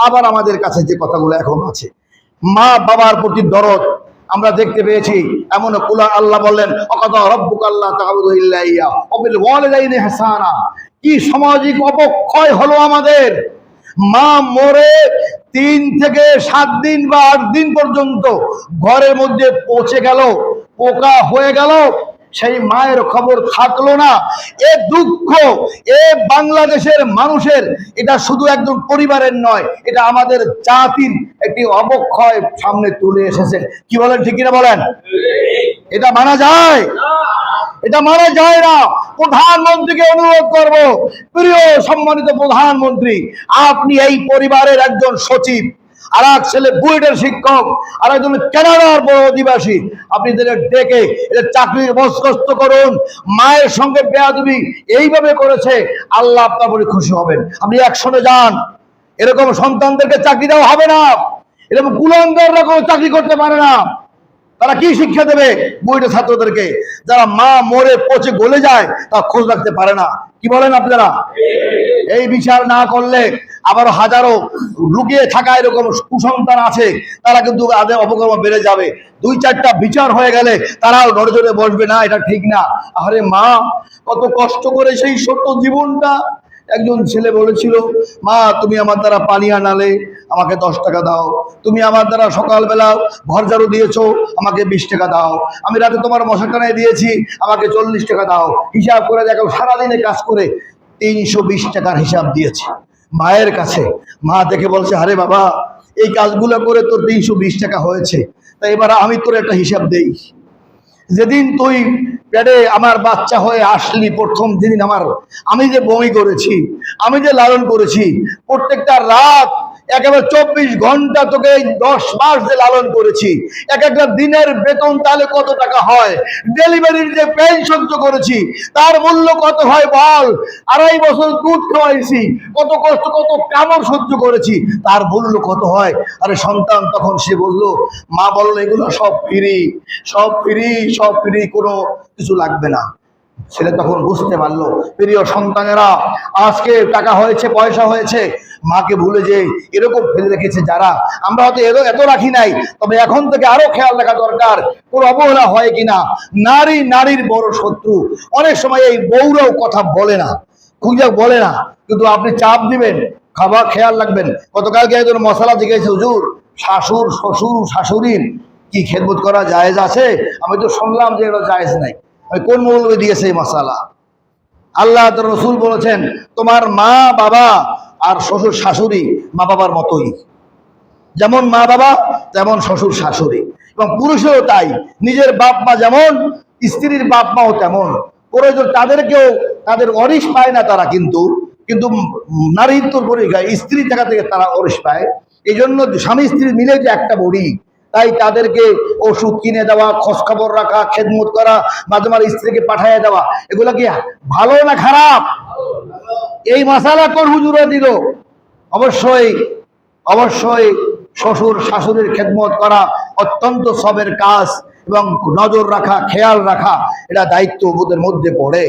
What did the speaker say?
আবার আমাদের কাছে যে কথাগুলো এখন আছে, মা বাবার প্রতি দরদ আমরা দেখতে পেয়েছি। এমন কুলা আল্লাহ বললেন, অকাদা রব্বুকা আল্লা তা'বুদু ইল্লা ইয়্যাহু ওয়া বিল ওয়ালিদাইনি ইহসানা। কি সামাজিক অবক্ষয় হলো আমাদের! মা মরে 3 থেকে 7 দিন বা 8 দিন পর্যন্ত ঘরের মধ্যে পচে গেল, পোকা হয়ে গেল, সেই মায়ের খবর থাকলো না। এ দুঃখ এ বাংলাদেশের মানুষের, এটা শুধু একজন পরিবারের নয়, এটা আমাদের জাতির একটি অবক্ষয় সামনে তুলে এসেছে। কি বলেন, ঠিক কিনা বলেন? এটা মানা যায়? এটা মানা যায় না। প্রধানমন্ত্রীকে অনুরোধ করব, প্রিয় সম্মানিত প্রধানমন্ত্রী, আপনি এই পরিবারের একজন সচিব, আর এক ছেলে বুয়েটের শিক্ষক, আর একজন কানাডার বড় অধিবাসী, আপনি এদের ডেকে এদের চাকরির বরখাস্ত করুন। মায়ের সঙ্গে বেয়াদবি এইভাবে করেছে, আল্লাহ আপনার উপরে খুশি হবেন। আপনি অ্যাকশনে যান। এরকম সন্তানদেরকে চাকরি দেওয়া হবে না। এরকম কুলাঙ্গাররা কোনো চাকরি করতে পারে না। তারা কি শিক্ষা দেবে বুয়েটের ছাত্রদেরকে, যারা মা মরে পচে গলে যায় তা খোঁজ রাখতে পারে না? কি বলেন আপনারা? এই বিচার না করলে আবার হাজারো লুকিয়ে থাকা এরকম কুসন্তান আছে, তারা কিন্তু অপকর্ম বেড়ে যাবে। 2-4টা বিচার হয়ে গেলে তারাও নড়ে চড়ে বসবে না, এটা ঠিক না। আরে মা কত কষ্ট করে সেই ছোট্ট জীবনটা। একজন ছেলে বলেছিল, মা তুমি আমার দ্বারা পানি আনালে আমাকে 10 টাকা দাও, তুমি আমার দ্বারা সকালবেলা ঘর ঝাড়ু দিয়েছো আমাকে 20 টাকা দাও, আমি রাতে তোমার মশা টানায় দিয়েছি আমাকে 40 টাকা দাও। হিসাব করে দেখো, সারাদিনে কাজ করে 320 টাকার হিসাব দিয়েছে মায়ের কাছে। মা দেখে বলছে, আরে বাবা এই কাজগুলো করে তোর 320 টাকা হয়েছে, তাই এবার আমি তোর একটা হিসাব দেই। যেদিন তুই পেটে আমার বাচ্চা হয়ে আসলি, প্রথম যেদিন আমি যে বমি করেছি, আমি যে লালন করেছি, প্রত্যেকটা রাত একেবারে 24 ঘন্টা তোকে 10 মাস যে লালন করেছি, এক একটা দিনের বেতন তাহলে কত টাকা হয়? ডেলিভারির যে পেন সহ্য করেছি তার মূল্য কত হয় বল? 2.5 বছর দুধ খাওয়াইছি, কত কষ্ট, কত কামড় সহ্য করেছি, তার মূল্য কত হয়? আরে সন্তান তখন সে বললো, মা বললো এগুলো সব ফ্রি, সব ফ্রি, সব ফ্রি, কোনো কিছু লাগবে না। ছেলে তখন বুঝতে পারলো, প্রিয় সন্তানেরা, আজকে টাকা হয়েছে, পয়সা হয়েছে, মাকে ভুলে যে এরকম ফেলে রেখেছে যারা, আমরা হয়তো এত রাখি নাই, তবে এখন থেকে আরো খেয়াল রাখা দরকার কোন অবহেলা হয় কিনা। নারী নারীর বড় শত্রু। অনেক সময় এই বউরাও কথা বলে না, খুঁজে বলে না, কিন্তু আপনি চাপ দিবেন, খাবার খেয়াল রাখবেন। গতকালকে একজন মশলা জিজ্ঞেস, হুজুর শাশুর শ্বশুর শাশুড়ির কি খেদমত করা জায়েজ আছে? আমি তো শুনলাম যে এটা জায়েজ নাই। কোন মৌলবী দিয়েছে এই মশালা? আল্লাহ রসুল বলেছেন, তোমার মা বাবা আর শ্বশুর শাশুড়ি মা বাবার মতোই। যেমন মা বাবা তেমন শ্বশুর শাশুড়ি, এবং পুরুষেরও তাই। নিজের বাপ মা যেমন, স্ত্রীর বাপ মাও তেমন। প্রয়োজন তাদেরকেও, তাদের অরিশ পায় না তারা, কিন্তু নারীর তো স্ত্রীর জায়গা থেকে তারা অরিশ পায়। এই জন্য স্বামী স্ত্রী মিলে যে একটা বড়ি, তাই তাদেরকে ওষুধ কিনে দেওয়া, খোঁজখবর রাখা, খেদমত করা, মাঝে মাঝে স্ত্রীকে পাঠিয়ে দেওয়া, এগুলো কি ভালো না খারাপ? এই মশালা কোন হুজুরা দিল? অবশ্যই অবশ্যই শ্বশুর শাশুড়ির খেদমত করা অত্যন্ত সবের কাজ, এবং নজর রাখা, খেয়াল রাখা, এটা দায়িত্ব ওদের মধ্যে পড়ে।